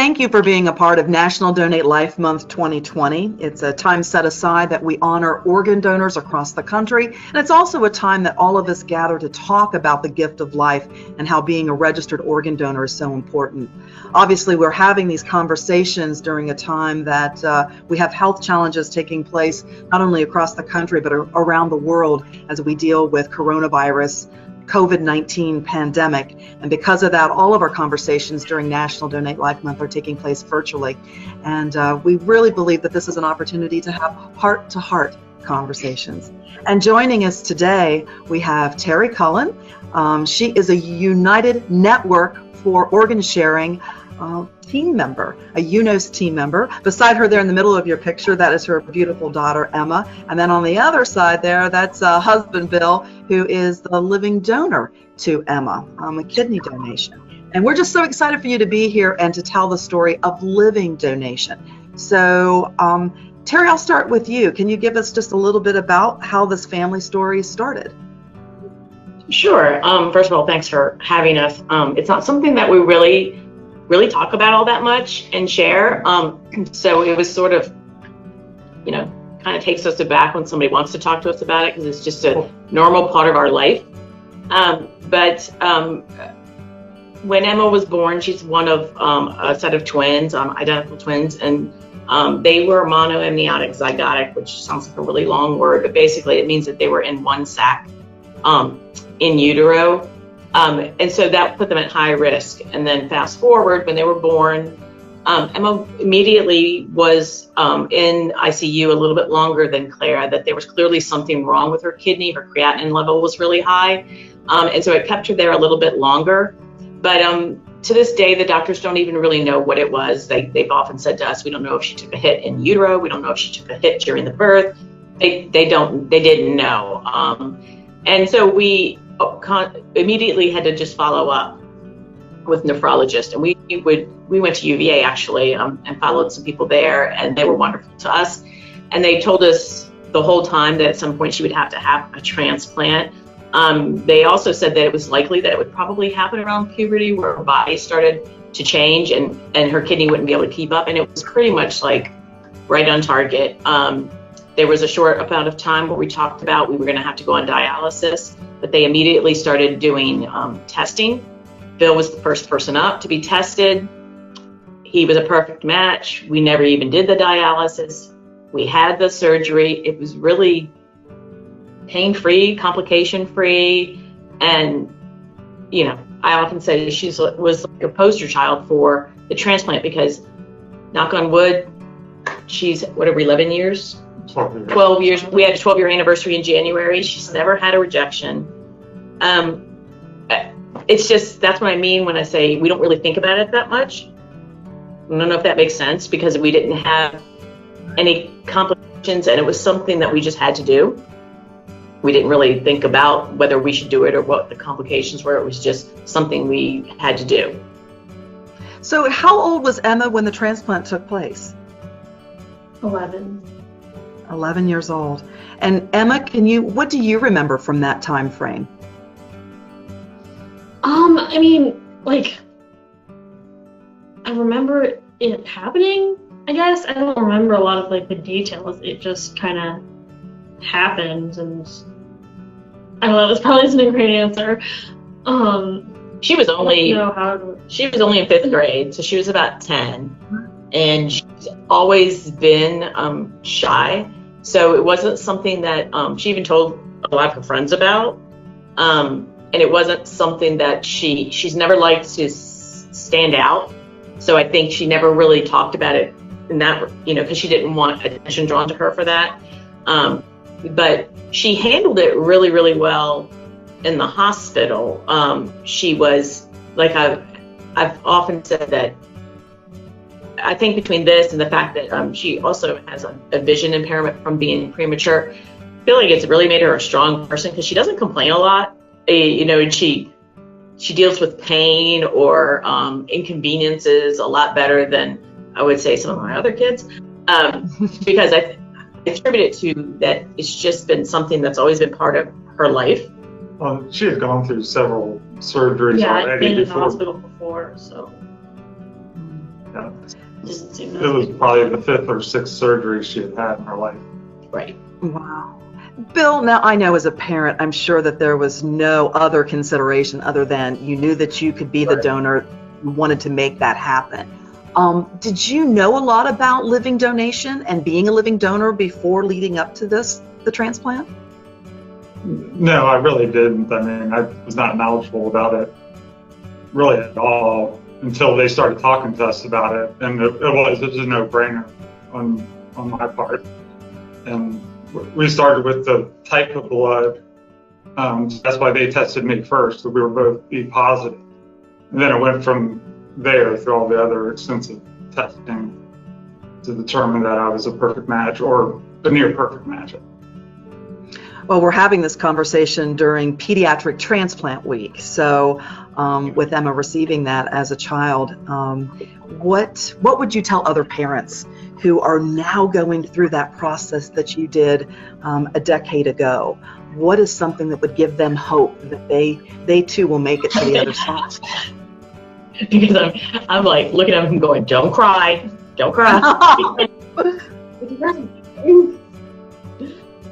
thank you for being a part of National Donate Life Month 2020. It's a time set aside that we honor organ donors across the country, and it's also a time that all of us gather to talk about the gift of life and how being a registered organ donor is so important. Obviously, we're having these conversations during a time that we have health challenges taking place not only across the country but around the world as we deal with coronavirus, COVID-19 pandemic. And because of that, all of our conversations during National Donate Life Month are taking place virtually. And we really believe that this is an opportunity to have heart-to-heart conversations. And joining us today, we have Terry Cullen. She is a United Network for Organ Sharing team member, a UNOS team member. Beside her there in the middle of your picture, that is her beautiful daughter, Emma. And then on the other side there, that's husband, Bill, who is the living donor to Emma, a kidney donation. And we're just so excited for you to be here and to tell the story of living donation. So, Terry, I'll start with you. Can you give us just a little bit about how this family story started? Sure. First of all, thanks for having us. It's not something that we really talk about all that much and share. So it was sort of, kind of takes us aback when somebody wants to talk to us about it, because it's just a normal part of our life. But when Emma was born, she's one of a set of twins, identical twins, and they were monoamniotic zygotic, which sounds like a really long word, but basically it means that they were in one sac in utero. And so that put them at high risk. And then fast forward, when they were born, Emma immediately was in ICU a little bit longer than Clara, that there was clearly something wrong with her kidney. Her creatinine level was really high. And so it kept her there a little bit longer. But to this day, the doctors don't even really know what it was. They've often said to us, we don't know if she took a hit in utero. We don't know if she took a hit during the birth. They didn't know. And so we immediately had to just follow up with nephrologists, and we went to UVA actually and followed some people there, and they were wonderful to us. And they told us the whole time that at some point she would have to have a transplant. They also said that it was likely that it would probably happen around puberty, where her body started to change and her kidney wouldn't be able to keep up. And it was pretty much like right on target. There was a short amount of time where we talked about we were going to have to go on dialysis, but they immediately started doing testing. Bill was the first person up to be tested. He was a perfect match. We never even did the dialysis. We had the surgery. It was really pain-free, complication-free. And, I often say she was like a poster child for the transplant, because knock on wood, she's, 11 years? 12 years. We had a 12-year anniversary in January. She's never had a rejection. It's just, that's what I mean when I say we don't really think about it that much. I don't know if that makes sense, because we didn't have any complications and it was something that we just had to do. We didn't really think about whether we should do it or what the complications were. It was just something we had to do. So how old was Emma when the transplant took place? 11. 11 years old. And Emma, what do you remember from that time frame? I remember it happening, I guess. I don't remember a lot of the details. It just kind of happened, and I don't know, this probably isn't a great answer. She was only in fifth grade, so she was about 10, and she's always been shy. So it wasn't something that she even told a lot of her friends about, and it wasn't something that she's never liked to stand out. So I think she never really talked about it in that, because she didn't want attention drawn to her for that. But she handled it really, really well in the hospital. She was like, I've often said that I think between this and the fact that she also has a vision impairment from being premature, I feel like it's really made her a strong person, because she doesn't complain a lot, and she deals with pain or inconveniences a lot better than I would say some of my other kids, because I attribute it to that it's just been something that's always been part of her life. She had gone through several surgeries already. I'd been in the hospital before, so. Yeah. Doesn't seem It was probably the 5th or 6th surgery she had had in her life. Right. Wow. Bill, now I know as a parent, I'm sure that there was no other consideration other than you knew that you could be the donor, you wanted to make that happen. Did you know a lot about living donation and being a living donor before leading up to the transplant? No, I really didn't. I mean, I was not knowledgeable about it really at all until they started talking to us about it. And it was a no-brainer on my part. And we started with the type of blood. That's why they tested me first, so we were both B positive. And then it went from there through all the other extensive testing to determine that I was a perfect match or a near perfect match. Well, we're having this conversation during Pediatric Transplant Week. So with Emma receiving that as a child, what would you tell other parents who are now going through that process that you did a decade ago? What is something that would give them hope that they too will make it to the other side? Because I'm like looking at him going, don't cry.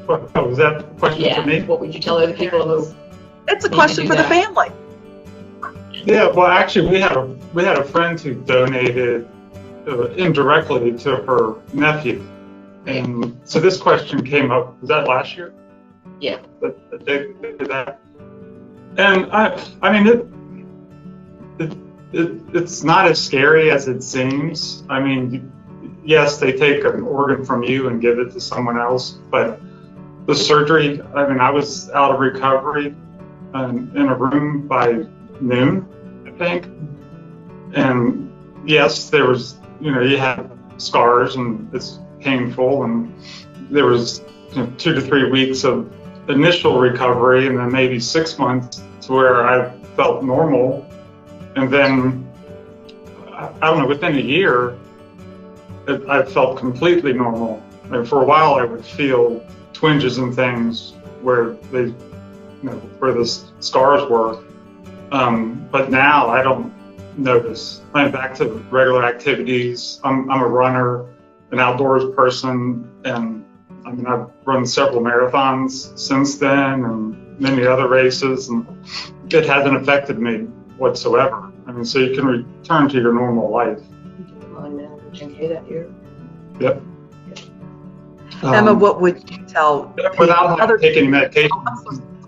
What was that a question for me? What would you tell other people who? It's a question for the family. Yeah, well, actually, we had a friend who donated indirectly to her nephew, and so this question came up. Was that last year? Yeah. That they did that, and I mean it's not as scary as it seems. I mean, yes, they take an organ from you and give it to someone else, but the surgery, I mean, I was out of recovery in a room by noon, I think. And yes, there was, you had scars and it's painful. And there was 2 to 3 weeks of initial recovery and then maybe 6 months to where I felt normal. And then, I don't know, within a year, I felt completely normal. And for a while, I would feel twinges and things where where the scars were. But now I don't notice. I'm back to regular activities. I'm a runner, an outdoors person, and I mean, I've run several marathons since then and many other races, and it hasn't affected me whatsoever. I mean, so you can return to your normal life. That year. Yep. Emma, what would you tell without taking medication?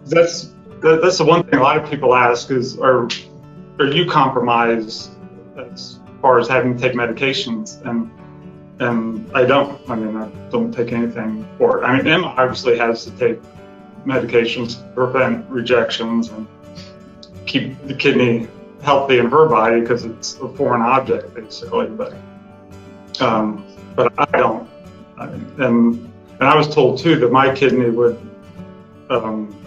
That's the one thing a lot of people ask is, are you compromised as far as having to take medications? And I don't. I mean, I don't take anything for it. I mean, Emma obviously has to take medications to prevent rejections and keep the kidney healthy in her body because it's a foreign object, basically. But I don't. And I was told too that my kidney would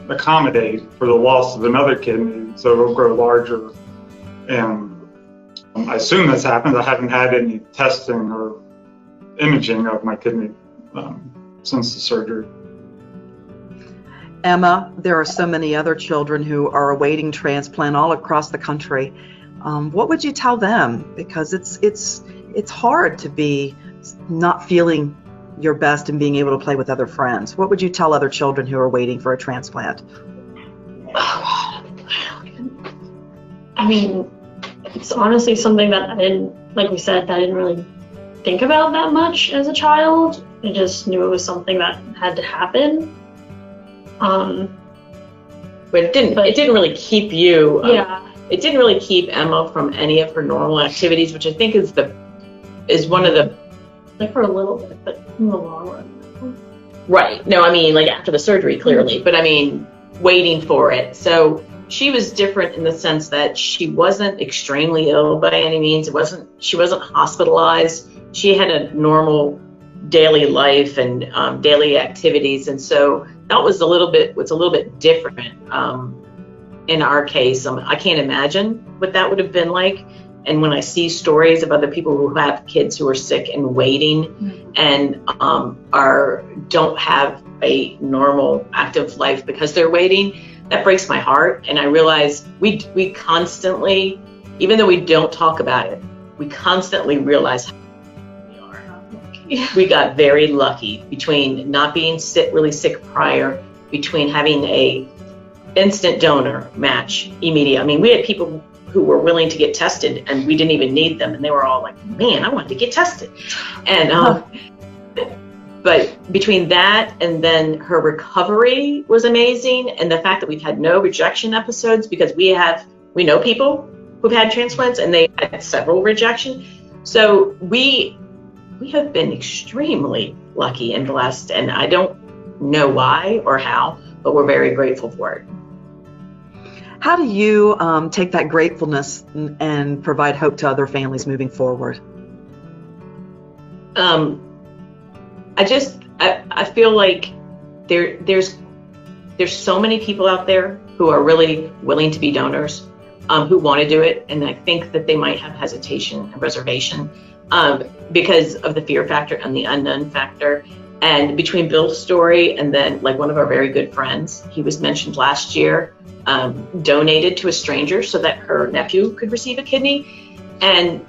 accommodate for the loss of another kidney, so it'll grow larger. And I assume that's happened. I haven't had any testing or imaging of my kidney since the surgery. Emma, there are so many other children who are awaiting transplant all across the country. What would you tell them? Because it's hard to be not feeling your best and being able to play with other friends. What would you tell other children who are waiting for a transplant? I mean, it's honestly something that I didn't, like we said, I didn't really think about that much as a child. I just knew it was something that had to happen. But it didn't really keep you. Yeah. It didn't really keep Emma from any of her normal activities, which I think is one of the. Like for a little bit, but in the long run. Right. No, I mean, like after the surgery, clearly, but I mean, waiting for it. So she was different in the sense that she wasn't extremely ill by any means. She wasn't hospitalized. She had a normal daily life and daily activities. And so that was a little bit different in our case. I can't imagine what that would have been like. And when I see stories of other people who have kids who are sick and waiting and don't have a normal active life because they're waiting, that breaks my heart. And I realize we constantly, even though we don't talk about it, we constantly realize how we are. We got very lucky between not being really sick prior, between having a instant donor match immediate. I mean, we had people who were willing to get tested and we didn't even need them, and they were all like, man, I want to get tested. And but between that and then her recovery was amazing, and the fact that we've had no rejection episodes, because we know people who've had transplants and they had several rejection. So we have been extremely lucky and blessed, and I don't know why or how, but we're very grateful for it. How do you take that gratefulness and provide hope to other families moving forward? I feel like there's so many people out there who are really willing to be donors, who want to do it, and I think that they might have hesitation and reservation because of the fear factor and the unknown factor. And between Bill's story and then like one of our very good friends, he was mentioned last year, donated to a stranger so that her nephew could receive a kidney, and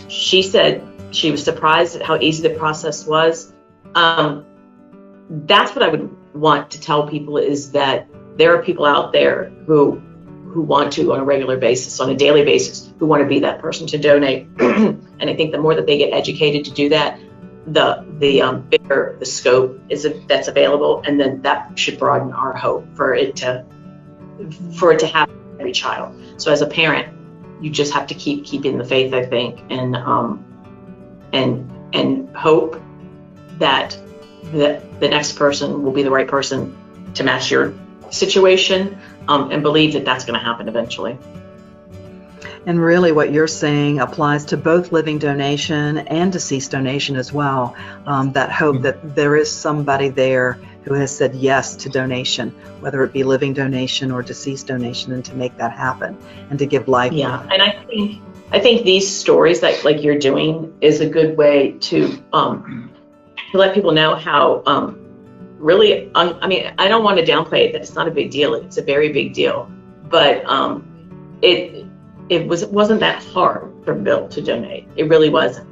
she said she was surprised at how easy the process was. That's what I would want to tell people, is that there are people out there who want to, on a regular basis, on a daily basis, who want to be that person to donate. And I think the more that they get educated to do that, the bigger the scope that's available, and then that should broaden our hope for it to happen for every child. So as a parent, you just have to keeping the faith, I think, and hope that the next person will be the right person to match your situation, and believe that that's going to happen eventually. And really what you're saying applies to both living donation and deceased donation as well. That hope that there is somebody there who has said yes to donation, whether it be living donation or deceased donation, and to make that happen and to give life. Yeah, and I think these stories that like you're doing is a good way to let people know how really, I mean, I don't want to downplay it, that it's not a big deal. It's a very big deal, but it wasn't that hard for Bill to donate. It really wasn't.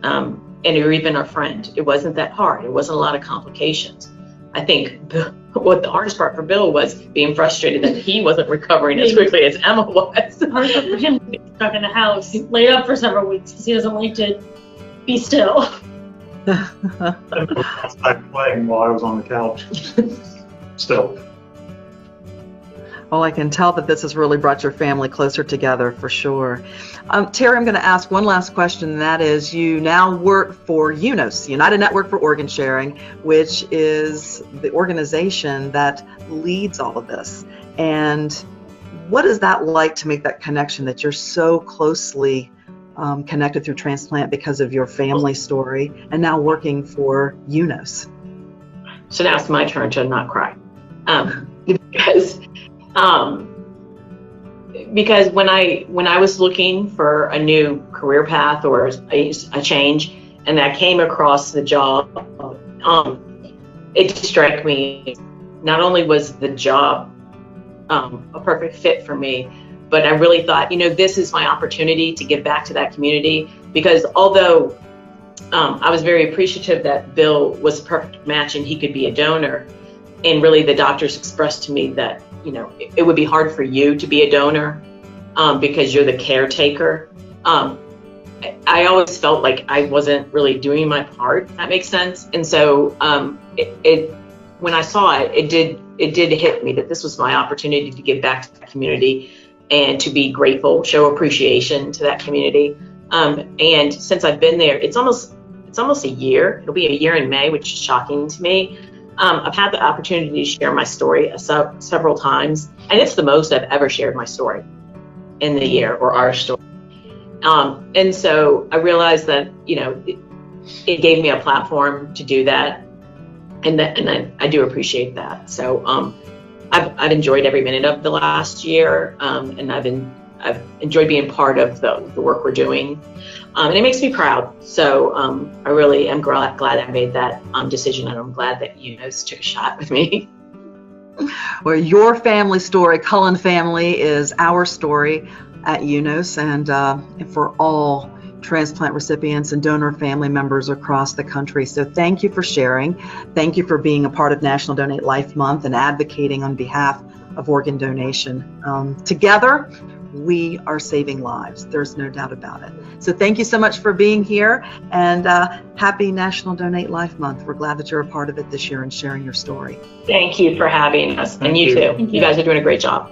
And or even our friend, it wasn't that hard. It wasn't a lot of complications. I think what the hardest part for Bill was being frustrated that he wasn't recovering as quickly as Emma was. Hard for him to be stuck in the house, laid up for several weeks because he doesn't like to be still. I was outside playing while I was on the couch. Still. Well, I can tell that this has really brought your family closer together for sure. Terry, I'm going to ask one last question, and that is, you now work for UNOS, United Network for Organ Sharing, which is the organization that leads all of this. And what is that like to make that connection, that you're so closely connected through transplant because of your family story, and now working for UNOS? So now it's my turn to not cry, because when I was looking for a new career path or a change, and I came across the job, it struck me. Not only was the job a perfect fit for me, but I really thought, this is my opportunity to give back to that community. Because although I was very appreciative that Bill was a perfect match and he could be a donor, and really the doctors expressed to me that, it would be hard for you to be a donor because you're the caretaker. I always felt like I wasn't really doing my part, if that makes sense. And so when I saw it, it did hit me that this was my opportunity to give back to the community and to be grateful, show appreciation to that community. And since I've been there, it's almost a year. It'll be a year in May, which is shocking to me. I've had the opportunity to share my story several times, and it's the most I've ever shared my story in the year, or our story. And so I realized that, it gave me a platform to do that, and I do appreciate that. So I've enjoyed every minute of the last year, and I've enjoyed being part of the work we're doing, and it makes me proud. So I really am glad I made that decision, and I'm glad that UNOS took a shot with me. Well, your family story, Cullen family, is our story at UNOS, and for all transplant recipients and donor family members across the country. So thank you for sharing. Thank you for being a part of National Donate Life Month and advocating on behalf of organ donation. Together, we are saving lives. There's no doubt about it. So thank you so much for being here, and happy National Donate Life Month. We're glad that you're a part of it this year and sharing your story. Thank you for having us. Thank and you you. too. Thank You you. guys are doing a great job.